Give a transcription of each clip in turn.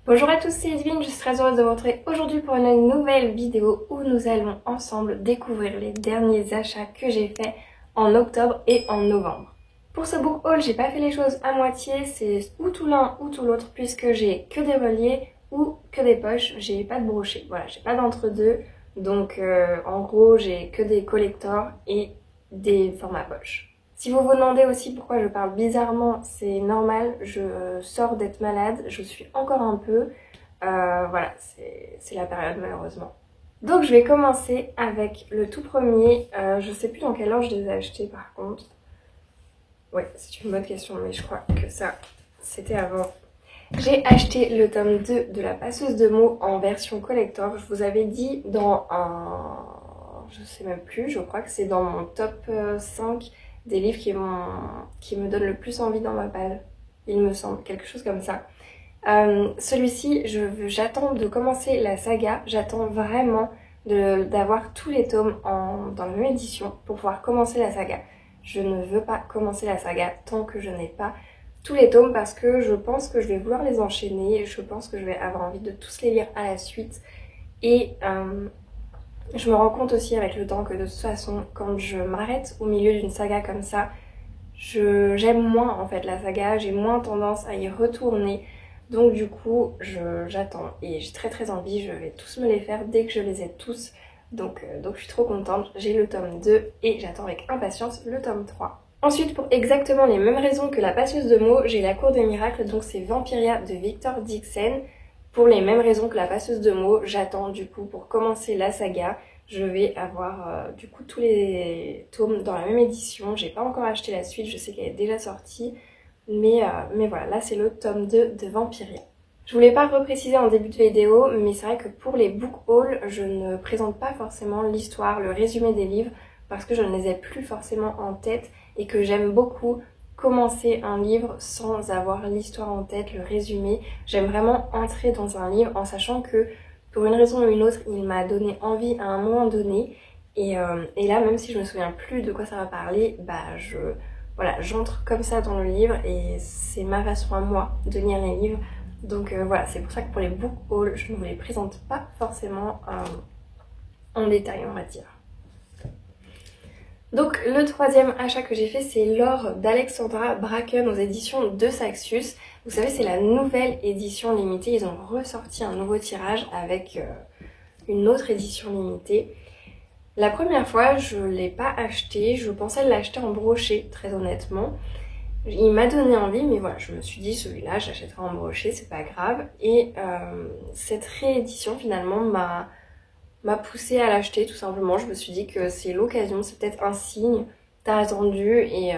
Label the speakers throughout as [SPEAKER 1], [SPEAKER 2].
[SPEAKER 1] Bonjour à tous, c'est Edwin, je suis très heureuse de vous retrouver aujourd'hui pour une nouvelle vidéo où nous allons ensemble découvrir les derniers achats que j'ai faits en octobre et en novembre. Pour ce book haul, j'ai pas fait les choses à moitié, c'est ou tout l'un ou tout l'autre puisque j'ai que des reliés ou que des poches, j'ai pas de brochet, voilà, j'ai pas d'entre-deux, donc en gros j'ai que des collectors et des formats poche. Si vous vous demandez aussi pourquoi je parle bizarrement, c'est normal, je sors d'être malade, je suis encore un peu, voilà, c'est la période malheureusement. Donc je vais commencer avec le tout premier, je sais plus dans quel ordre je les ai achetés par contre. Ouais, c'est une bonne question, mais je crois que ça, c'était avant. J'ai acheté le tome 2 de la passeuse de mots en version collector. Je vous avais dit dans un... je sais même plus, je crois que c'est dans mon top 5 des livres qui me donnent le plus envie dans ma palle. Il me semble, quelque chose comme ça. Celui-ci, j'attends de commencer la saga. J'attends vraiment d'avoir tous les tomes dans la même édition pour pouvoir commencer la saga. Je ne veux pas commencer la saga tant que je n'ai pas tous les tomes parce que je pense que je vais vouloir les enchaîner. Je pense que je vais avoir envie de tous les lire à la suite. Et je me rends compte aussi avec le temps que de toute façon, quand je m'arrête au milieu d'une saga comme ça, j'aime moins en fait la saga, j'ai moins tendance à y retourner. Donc du coup, j'attends et j'ai très envie, je vais tous me les faire dès que je les ai tous. Donc je suis trop contente, j'ai le tome 2 et j'attends avec impatience le tome 3. Ensuite, pour exactement les mêmes raisons que la passeuse de mots, j'ai la cour des miracles, donc c'est Vampiria de Victor Dixon. Pour les mêmes raisons que la passeuse de mots, j'attends du coup pour commencer la saga. Je vais avoir du coup tous les tomes dans la même édition. J'ai pas encore acheté la suite, je sais qu'elle est déjà sortie. Mais voilà, là c'est le tome 2 de Vampiria. Je voulais pas repréciser en début de vidéo, mais c'est vrai que pour les book hauls, je ne présente pas forcément l'histoire, le résumé des livres, parce que je ne les ai plus forcément en tête et que j'aime beaucoup commencer un livre sans avoir l'histoire en tête, le résumé. J'aime vraiment entrer dans un livre en sachant que pour une raison ou une autre, il m'a donné envie à un moment donné. Et là, même si je me souviens plus de quoi ça va parler, voilà, j'entre comme ça dans le livre et c'est ma façon à moi de lire les livres. Donc voilà, c'est pour ça que pour les book hauls, je ne vous les présente pas forcément en détail, on va dire. Donc le troisième achat que j'ai fait, c'est l'or d'Alexandra Bracken aux éditions de Saxus. Vous savez, c'est la nouvelle édition limitée. Ils ont ressorti un nouveau tirage avec une autre édition limitée. La première fois, je ne l'ai pas acheté. Je pensais l'acheter en brochet, très honnêtement. Il m'a donné envie, mais voilà, je me suis dit, celui-là, j'achèterai en brochet, c'est pas grave. Et cette réédition, finalement, m'a poussée à l'acheter tout simplement. Je me suis dit que c'est l'occasion, c'est peut-être un signe, t'as attendu et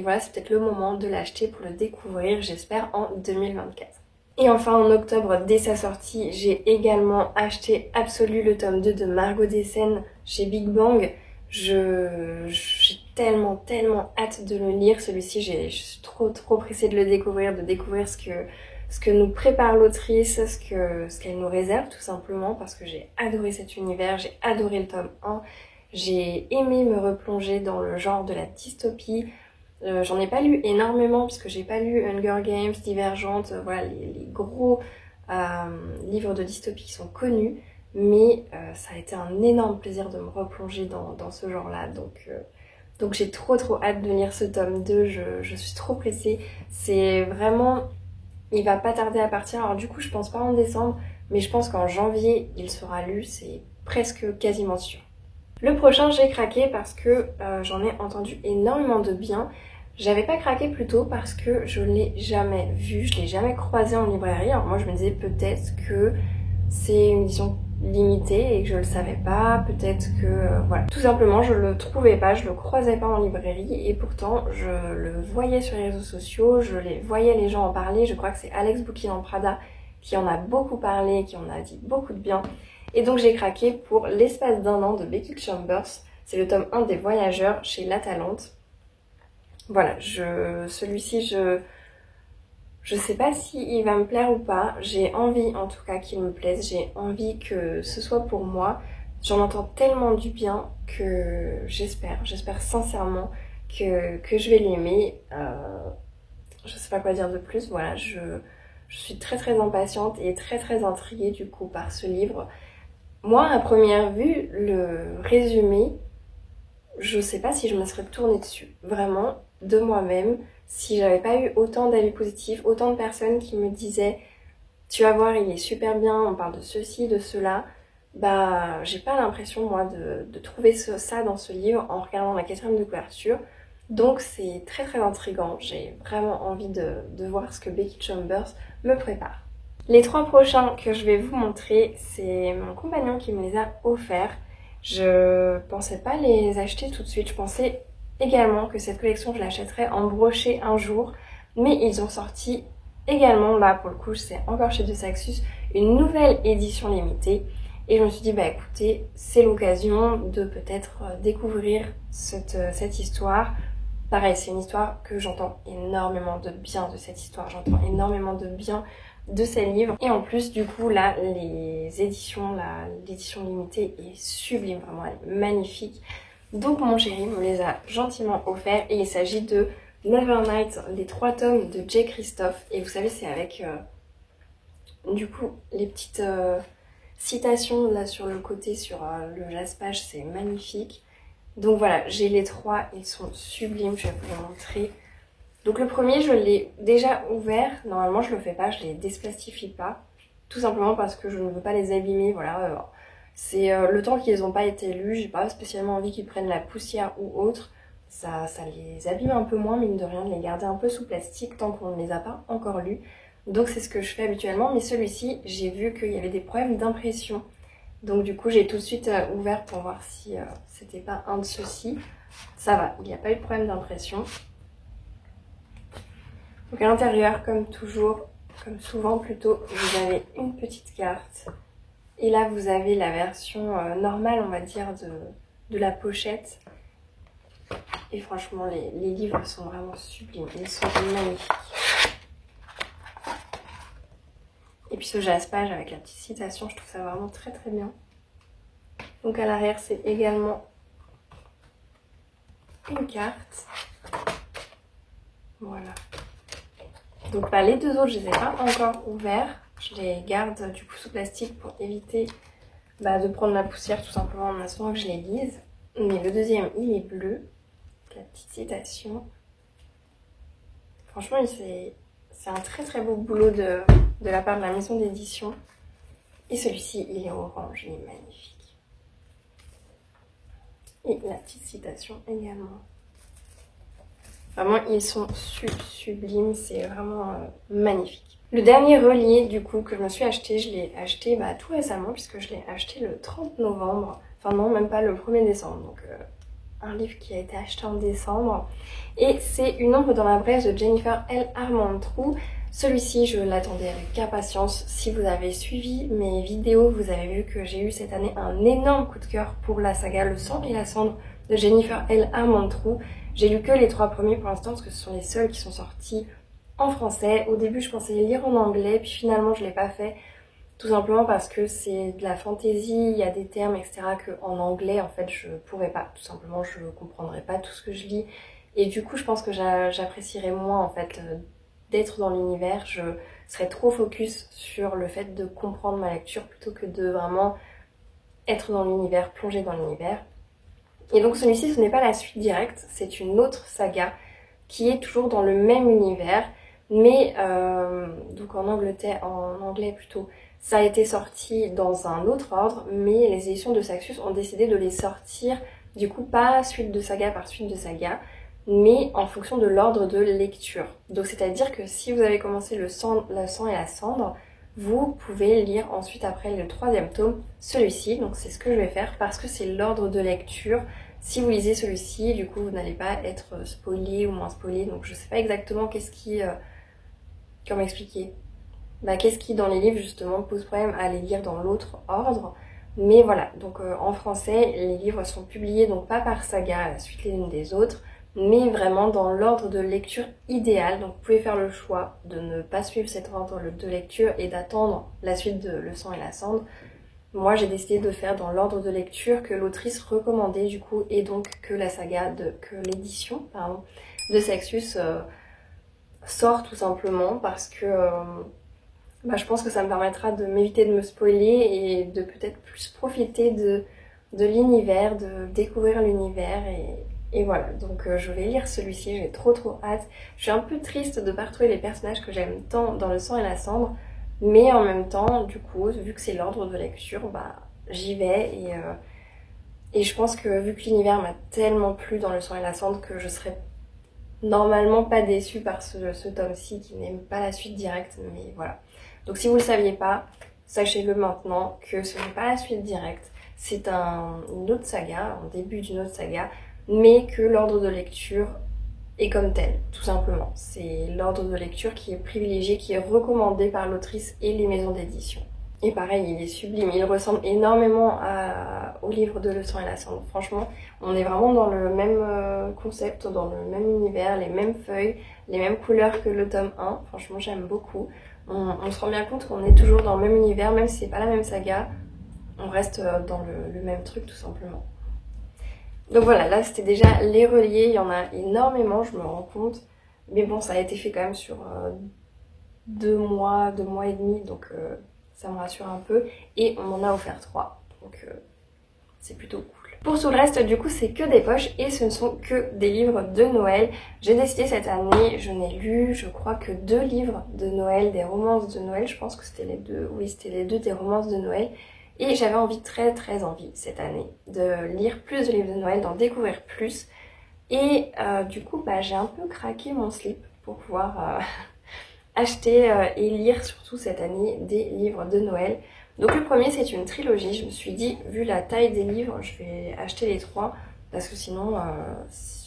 [SPEAKER 1] voilà, c'est peut-être le moment de l'acheter pour le découvrir, j'espère, en 2024. Et enfin en octobre, dès sa sortie, j'ai également acheté Absolu, le tome 2 de Margot Dessen chez Big Bang. J'ai tellement hâte de le lire, celui-ci, je suis trop pressée de le découvrir, de découvrir ce que nous prépare l'autrice, ce qu'elle nous réserve tout simplement, parce que j'ai adoré cet univers, j'ai adoré le tome 1, j'ai aimé me replonger dans le genre de la dystopie. J'en ai pas lu énormément, parce que j'ai pas lu Hunger Games, Divergente, voilà les gros livres de dystopie qui sont connus, mais ça a été un énorme plaisir de me replonger dans ce genre-là, donc j'ai trop hâte de lire ce tome 2, je suis trop pressée, c'est vraiment... Il va pas tarder à partir, alors du coup je pense pas en décembre, mais je pense qu'en janvier il sera lu, c'est presque quasiment sûr. Le prochain j'ai craqué parce que j'en ai entendu énormément de bien. J'avais pas craqué plus tôt parce que je l'ai jamais vu, je l'ai jamais croisé en librairie. Alors moi je me disais peut-être que c'est une édition limitée et que je le savais pas, peut-être que voilà. Tout simplement je le trouvais pas, je le croisais pas en librairie et pourtant je le voyais sur les réseaux sociaux, voyais les gens en parler. Je crois que c'est Alex Bouquin en Prada qui en a beaucoup parlé, qui en a dit beaucoup de bien. Et donc j'ai craqué pour L'espace d'un an de Becky Chambers. C'est le tome 1 des Voyageurs chez La Talente. Voilà, celui-ci, je sais pas s'il va me plaire ou pas. J'ai envie en tout cas qu'il me plaise. J'ai envie que ce soit pour moi. J'en entends tellement du bien que j'espère sincèrement que je vais l'aimer. Je sais pas quoi dire de plus. Voilà, je Je suis très impatiente et très intriguée du coup par ce livre. Moi, à première vue, le résumé, je sais pas si je me serais tournée dessus. Vraiment, de moi-même, si j'avais pas eu autant d'avis positifs, autant de personnes qui me disaient tu vas voir, il est super bien, on parle de ceci, de cela, bah j'ai pas l'impression moi de trouver ça dans ce livre en regardant la quatrième de couverture. Donc c'est très intriguant, j'ai vraiment envie de voir ce que Becky Chambers me prépare. Les 3 prochains que je vais vous montrer, c'est mon compagnon qui me les a offerts. Je pensais pas les acheter tout de suite, je pensais également que cette collection je l'achèterais en brochet un jour, mais ils ont sorti également, là pour le coup c'est encore chez De Saxus, une nouvelle édition limitée. Et je me suis dit bah écoutez, c'est l'occasion de peut-être découvrir cette histoire. Pareil, c'est une histoire que j'entends énormément de bien de cette histoire, j'entends énormément de bien de ces livres. Et en plus, du coup, là, l'édition limitée est sublime, vraiment, elle est magnifique. Donc mon chéri me les a gentiment offerts et il s'agit de Nevernight, les 3 tomes de J. Christophe. Et vous savez, c'est avec, du coup, les petites citations là sur le côté, sur le jaspage, c'est magnifique. Donc voilà, j'ai les 3, ils sont sublimes, je vais vous les montrer. Donc le premier, je l'ai déjà ouvert, normalement je le fais pas, je les desplastifie pas, tout simplement parce que je ne veux pas les abîmer, voilà. C'est le temps qu'ils n'ont pas été lus, j'ai pas spécialement envie qu'ils prennent la poussière ou autre, ça les abîme un peu moins, mine de rien, de les garder un peu sous plastique tant qu'on ne les a pas encore lus. Donc c'est ce que je fais habituellement, mais celui-ci, j'ai vu qu'il y avait des problèmes d'impression. Donc du coup j'ai tout de suite ouvert pour voir si c'était pas un de ceux-ci. Ça va, il n'y a pas eu de problème d'impression. Donc à l'intérieur, comme toujours, comme souvent plutôt, vous avez une petite carte. Et là vous avez la version normale, on va dire, de la pochette. Et franchement les livres sont vraiment sublimes, ils sont magnifiques. Et puis ce jaspage avec la petite citation, je trouve ça vraiment très bien. Donc à l'arrière, c'est également une carte. Voilà. Donc bah, les 2 autres, je les ai pas encore ouverts. Je les garde du coup sous plastique pour éviter de prendre la poussière tout simplement en attendant que je les lise. Mais le deuxième, il est bleu. La petite citation. Franchement, c'est un très beau boulot de la part de la maison d'édition. Et celui-ci, il est orange, il est magnifique. Et la petite citation également. Vraiment, ils sont sublimes, c'est vraiment magnifique. Le dernier relié, du coup, que je me suis acheté, je l'ai acheté tout récemment, puisque je l'ai acheté le 30 novembre. Enfin non, même pas le 1er décembre, donc un livre qui a été acheté en décembre. Et c'est Une ombre dans la braise de Jennifer L. Armentrout. Celui-ci, je l'attendais avec impatience. Si vous avez suivi mes vidéos, vous avez vu que j'ai eu cette année un énorme coup de cœur pour la saga Le sang et la cendre de Jennifer L. Armentrout. J'ai lu que les 3 premiers pour l'instant parce que ce sont les seuls qui sont sortis en français. Au début, je pensais les lire en anglais, puis finalement, je ne l'ai pas fait. Tout simplement parce que c'est de la fantaisie, il y a des termes, etc. qu'en anglais, en fait, je pourrais pas. Tout simplement, je ne comprendrais pas tout ce que je lis. Et du coup, je pense que j'apprécierais moins, en fait, d'être dans l'univers. Je serais trop focus sur le fait de comprendre ma lecture plutôt que de vraiment être dans l'univers, plonger dans l'univers. Et donc celui-ci, ce n'est pas la suite directe, c'est une autre saga qui est toujours dans le même univers, mais donc en anglais plutôt, ça a été sorti dans un autre ordre, mais les éditions de Saxus ont décidé de les sortir, du coup pas suite de saga par suite de saga, mais en fonction de l'ordre de lecture. Donc c'est-à-dire que si vous avez commencé le sang et la cendre, vous pouvez lire ensuite après le 3e tome, celui-ci. Donc c'est ce que je vais faire parce que c'est l'ordre de lecture. Si vous lisez celui-ci, du coup vous n'allez pas être spoilé ou moins spoilé. Donc je sais pas exactement qu'est-ce qui... comment expliquer, qu'est-ce qui dans les livres justement pose problème à les lire dans l'autre ordre. Mais voilà, donc en français, les livres sont publiés donc pas par saga à la suite les unes des autres, mais vraiment dans l'ordre de lecture idéal. Donc vous pouvez faire le choix de ne pas suivre cet ordre de lecture et d'attendre la suite de Le sang et la cendre. Moi j'ai décidé de faire dans l'ordre de lecture que l'autrice recommandait du coup, et donc que la saga, que l'édition de Saxus sort tout simplement parce que je pense que ça me permettra de m'éviter de me spoiler et de peut-être plus profiter de l'univers, de découvrir l'univers et voilà. Donc je vais lire celui-ci, j'ai trop hâte. Je suis un peu triste de ne pas retrouver les personnages que j'aime tant dans Le sang et la cendre, mais en même temps, du coup, vu que c'est l'ordre de lecture, j'y vais et je pense que vu que l'univers m'a tellement plu dans Le sang et la cendre que je serais normalement pas déçue par ce tome-ci qui n'aime pas la suite directe, mais voilà. Donc si vous le saviez pas, sachez-le maintenant que ce n'est pas la suite directe, c'est une autre saga, un début d'une autre saga, mais que l'ordre de lecture est comme tel, tout simplement. C'est l'ordre de lecture qui est privilégié, qui est recommandé par l'autrice et les maisons d'édition. Et pareil, il est sublime, il ressemble énormément au livre de Le sang et la cendre. Franchement, on est vraiment dans le même concept, dans le même univers, les mêmes feuilles, les mêmes couleurs que le tome 1. Franchement, j'aime beaucoup. On se rend bien compte qu'on est toujours dans le même univers, même si c'est pas la même saga. On reste dans le même truc, tout simplement. Donc voilà, là c'était déjà les reliés, il y en a énormément, je me rends compte. Mais bon, ça a été fait quand même sur 2 mois et demi, donc ça me rassure un peu. Et on m'en a offert 3, donc c'est plutôt cool. Pour tout le reste, du coup, c'est que des poches et ce ne sont que des livres de Noël. J'ai décidé cette année, je n'ai lu, je crois que 2 livres de Noël, des romances de Noël. Je pense que c'était les 2, oui, c'était les 2 des romances de Noël. Et j'avais envie, très envie cette année, de lire plus de livres de Noël, d'en découvrir plus. Et du coup, j'ai un peu craqué mon slip pour pouvoir acheter et lire surtout cette année des livres de Noël. Donc le premier c'est une trilogie, je me suis dit vu la taille des livres je vais acheter les 3 parce que sinon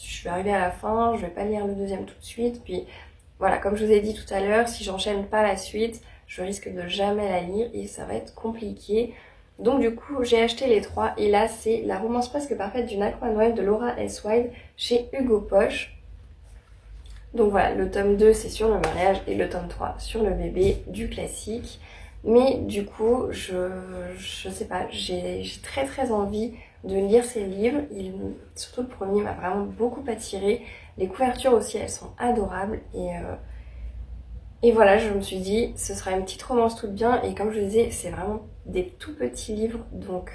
[SPEAKER 1] je vais arriver à la fin, je vais pas lire le deuxième tout de suite, puis voilà comme je vous ai dit tout à l'heure, si j'enchaîne pas la suite je risque de jamais la lire et ça va être compliqué. Donc du coup j'ai acheté les 3 et là c'est La romance presque parfaite d'une accro à Noël de Laura S. Wilde chez Hugo Poche. Donc voilà, le tome 2 c'est sur le mariage et le tome 3 sur le bébé, du classique. Mais du coup, je sais pas, j'ai très envie de lire ces livres. Surtout le premier m'a vraiment beaucoup attirée. Les couvertures aussi, elles sont adorables. Et voilà, je me suis dit, ce sera une petite romance toute bien. Et comme je vous disais, c'est vraiment des tout petits livres. Donc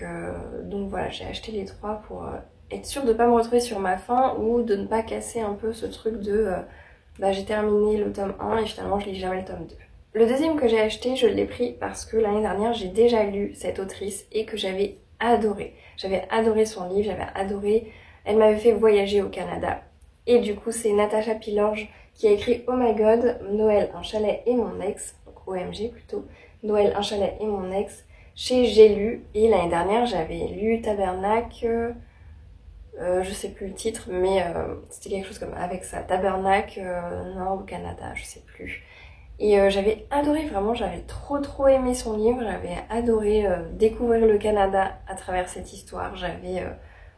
[SPEAKER 1] voilà, j'ai acheté les 3 pour être sûre de ne pas me retrouver sur ma faim ou de ne pas casser un peu ce truc de j'ai terminé le tome 1 et finalement je lis jamais le tome 2. Le deuxième que j'ai acheté, je l'ai pris parce que l'année dernière, j'ai déjà lu cette autrice et que j'avais adoré. J'avais adoré son livre, j'avais adoré... Elle m'avait fait voyager au Canada. Et du coup, c'est Natacha Pilorge qui a écrit Oh my God, Noël, un chalet et mon ex. Donc OMG plutôt. Noël, un chalet et mon ex. Chez J'ai lu. Et l'année dernière, j'avais lu Tabernacle... je sais plus le titre, mais c'était quelque chose comme avec ça. Tabernacle, non, au Canada, je sais plus. Et j'avais adoré, vraiment, j'avais trop aimé son livre, j'avais adoré découvrir le Canada à travers cette histoire,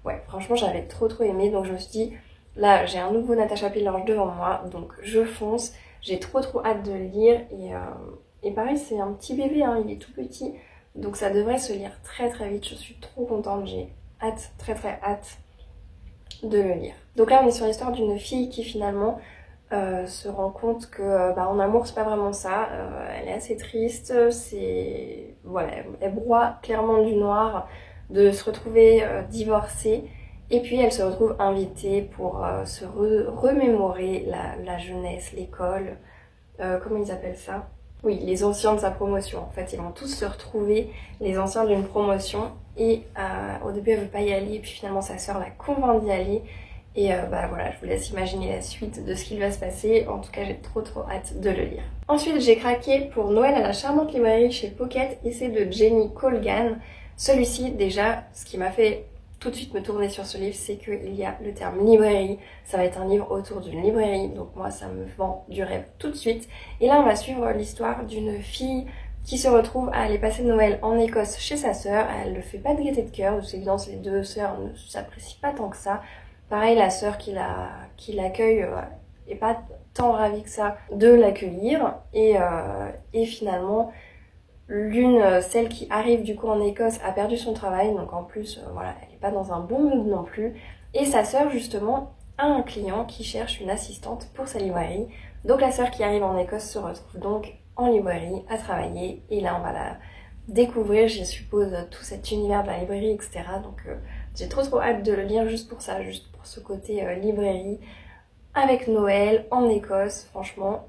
[SPEAKER 1] ouais, franchement, j'avais trop aimé, donc je me suis dit, là, j'ai un nouveau Natacha Pilorge devant moi, donc je fonce, j'ai trop hâte de le lire, et pareil, c'est un petit bébé, hein, il est tout petit, donc ça devrait se lire très vite, je suis trop contente, j'ai hâte, très hâte de le lire. Donc là, on est sur l'histoire d'une fille qui finalement... se rend compte que en amour c'est pas vraiment ça, elle est assez triste, voilà, elle broie clairement du noir de se retrouver divorcée et puis elle se retrouve invitée pour se remémorer la jeunesse, l'école, comment ils appellent ça? Oui, les anciens de sa promotion. En fait, ils vont tous se retrouver, les anciens d'une promotion, et au début elle veut pas y aller et puis finalement sa sœur la convainc d'y aller. Et voilà, je vous laisse imaginer la suite de ce qu'il va se passer. En tout cas, j'ai trop hâte de le lire. Ensuite, j'ai craqué pour Noël à la charmante librairie chez Pocket et c'est de Jenny Colgan. Celui-ci, déjà, ce qui m'a fait tout de suite me tourner sur ce livre, c'est qu'il y a le terme librairie. Ça va être un livre autour d'une librairie, donc moi, ça me vend du rêve tout de suite. Et là, on va suivre l'histoire d'une fille qui se retrouve à aller passer Noël en Écosse chez sa sœur. Elle ne fait pas de gaieté de cœur, de toute évidence, les deux sœurs ne s'apprécient pas tant que ça. Pareil, la sœur qui l'accueille est pas tant ravie que ça de l'accueillir. Et finalement, celle qui arrive du coup en Écosse, a perdu son travail. Donc en plus, voilà, elle n'est pas dans un bon mood non plus. Et sa sœur, justement, a un client qui cherche une assistante pour sa librairie. Donc la sœur qui arrive en Écosse se retrouve donc en librairie à travailler et là on va la découvrir, je suppose, tout cet univers de la librairie, etc. Donc j'ai trop hâte de le lire juste pour ça, juste pour ce côté librairie avec Noël en Écosse. Franchement,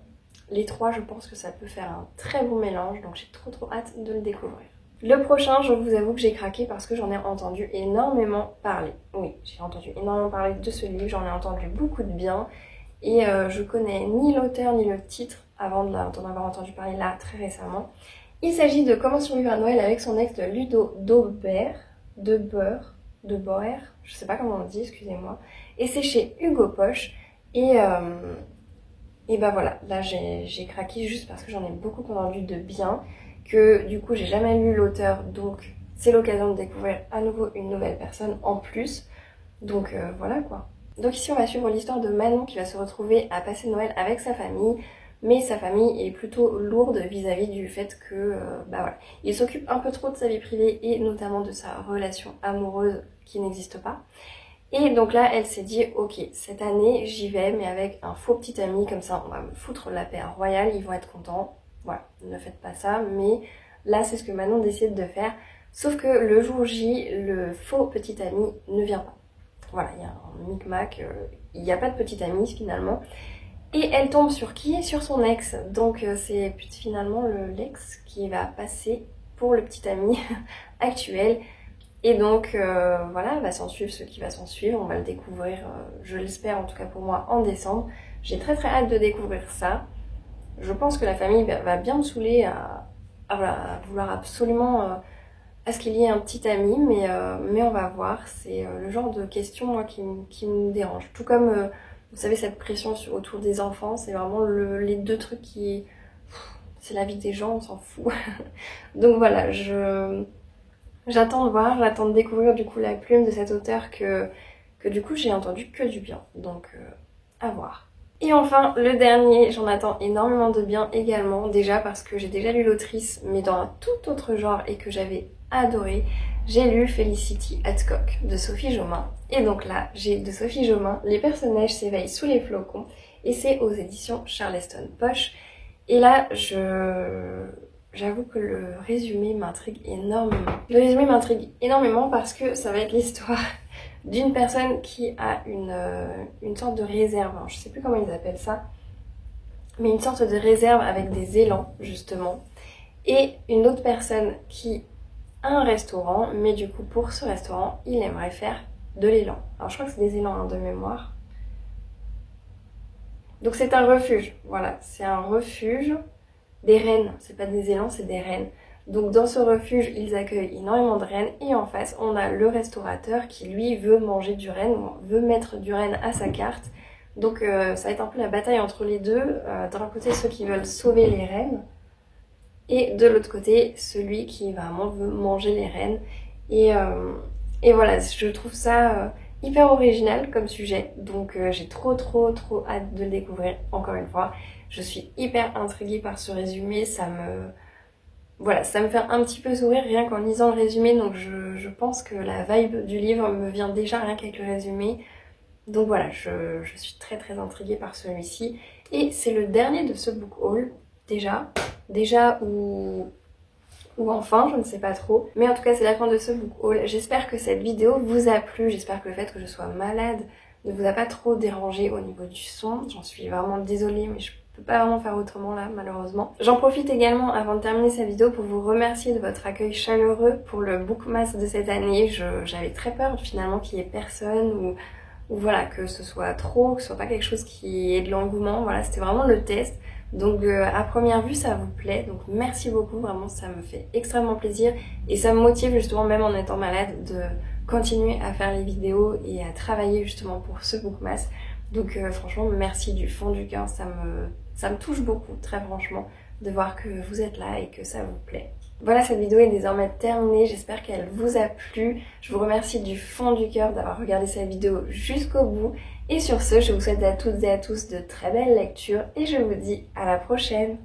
[SPEAKER 1] les trois, je pense que ça peut faire un très bon mélange, donc j'ai trop hâte de le découvrir. Le prochain, je vous avoue que j'ai craqué parce que j'en ai entendu énormément parler. Oui, j'ai entendu énormément parler de ce livre, j'en ai entendu beaucoup de bien et je connais ni l'auteur ni le titre avant d'en avoir entendu parler là très récemment. Il s'agit de Comment survivre à Noël avec son ex de Ludo Daubert, de Boer, je sais pas comment on dit, excusez-moi. Et c'est chez Hugo Poche. Et bah voilà, là j'ai craqué juste parce que j'en ai beaucoup entendu de bien, que du coup j'ai jamais lu l'auteur, donc c'est l'occasion de découvrir à nouveau une nouvelle personne en plus. Donc voilà quoi. Donc ici on va suivre l'histoire de Manon qui va se retrouver à passer Noël avec sa famille. Mais sa famille est plutôt lourde vis-à-vis du fait que, bah voilà, il s'occupe un peu trop de sa vie privée et notamment de sa relation amoureuse qui n'existe pas. Et donc là, elle s'est dit, ok, cette année, j'y vais, mais avec un faux petit ami, comme ça, on va me foutre la paix royale, ils vont être contents. Voilà, ne faites pas ça, mais là, c'est ce que Manon décide de faire. Sauf que le jour J, le faux petit ami ne vient pas. Voilà, il y a un micmac, il n'y a pas de petit ami finalement. Et elle tombe sur qui? Sur son ex. Donc c'est finalement l'ex qui va passer pour le petit ami actuel. Et donc voilà, va s'en suivre ce qui va s'en suivre. On va le découvrir, je l'espère en tout cas pour moi, en décembre. J'ai très hâte de découvrir ça. Je pense que la famille va bien me saouler à vouloir absolument à ce qu'il y ait un petit ami. Mais on va voir. C'est le genre de question moi, qui me dérange. Tout comme... vous savez, cette pression autour des enfants, c'est vraiment les deux trucs qui... C'est la vie des gens, on s'en fout. Donc voilà, j'attends de voir, j'attends de découvrir du coup la plume de cet auteur que du coup j'ai entendu que du bien. Donc à voir. Et enfin, le dernier, j'en attends énormément de bien également. Déjà parce que j'ai déjà lu l'autrice, mais dans un tout autre genre et que j'avais adoré. J'ai lu Felicity Hadcock de Sophie Jomain. Et donc là, j'ai de Sophie Jomain Les personnages s'éveillent sous les flocons. Et c'est aux éditions Charleston Poche. Et là, j'avoue que le résumé m'intrigue énormément. Le résumé m'intrigue énormément parce que ça va être l'histoire d'une personne qui a une sorte de réserve. Alors, je sais plus comment ils appellent ça. Mais une sorte de réserve avec des élans, justement. Et une autre personne qui un restaurant, mais du coup pour ce restaurant, il aimerait faire de l'élan. Alors je crois que c'est des élans de mémoire. Donc c'est un refuge, voilà, c'est un refuge des rennes, c'est pas des élans, c'est des rennes. Donc dans ce refuge, ils accueillent énormément de rennes et en face, on a le restaurateur qui lui veut manger du renne, veut mettre du renne à sa carte. Donc ça va être un peu la bataille entre les deux. D'un côté, ceux qui veulent sauver les rennes. Et de l'autre côté, celui qui vraiment veut manger les rennes. Et voilà, je trouve ça hyper original comme sujet. Donc j'ai trop hâte de le découvrir encore une fois. Je suis hyper intriguée par ce résumé. Voilà, ça me fait un petit peu sourire rien qu'en lisant le résumé. Donc je pense que la vibe du livre me vient déjà rien qu'avec le résumé. Donc voilà, je suis très intriguée par celui-ci. Et c'est le dernier de ce book haul. Déjà ou enfin, je ne sais pas trop. Mais en tout cas, c'est la fin de ce book haul. J'espère que cette vidéo vous a plu. J'espère que le fait que je sois malade ne vous a pas trop dérangé au niveau du son. J'en suis vraiment désolée, mais je peux pas vraiment faire autrement là, malheureusement. J'en profite également avant de terminer cette vidéo pour vous remercier de votre accueil chaleureux pour le bookmas de cette année. J'avais très peur finalement qu'il y ait personne ou voilà, que ce soit trop, que ce soit pas quelque chose qui ait de l'engouement. Voilà, c'était vraiment le test. Donc à première vue ça vous plaît, donc merci beaucoup, vraiment ça me fait extrêmement plaisir et ça me motive justement même en étant malade de continuer à faire les vidéos et à travailler justement pour ce bookmas. Donc franchement merci du fond du cœur, ça me touche beaucoup très franchement de voir que vous êtes là et que ça vous plaît. Voilà, cette vidéo est désormais terminée, j'espère qu'elle vous a plu. Je vous remercie du fond du cœur d'avoir regardé cette vidéo jusqu'au bout. Et sur ce, je vous souhaite à toutes et à tous de très belles lectures et je vous dis à la prochaine.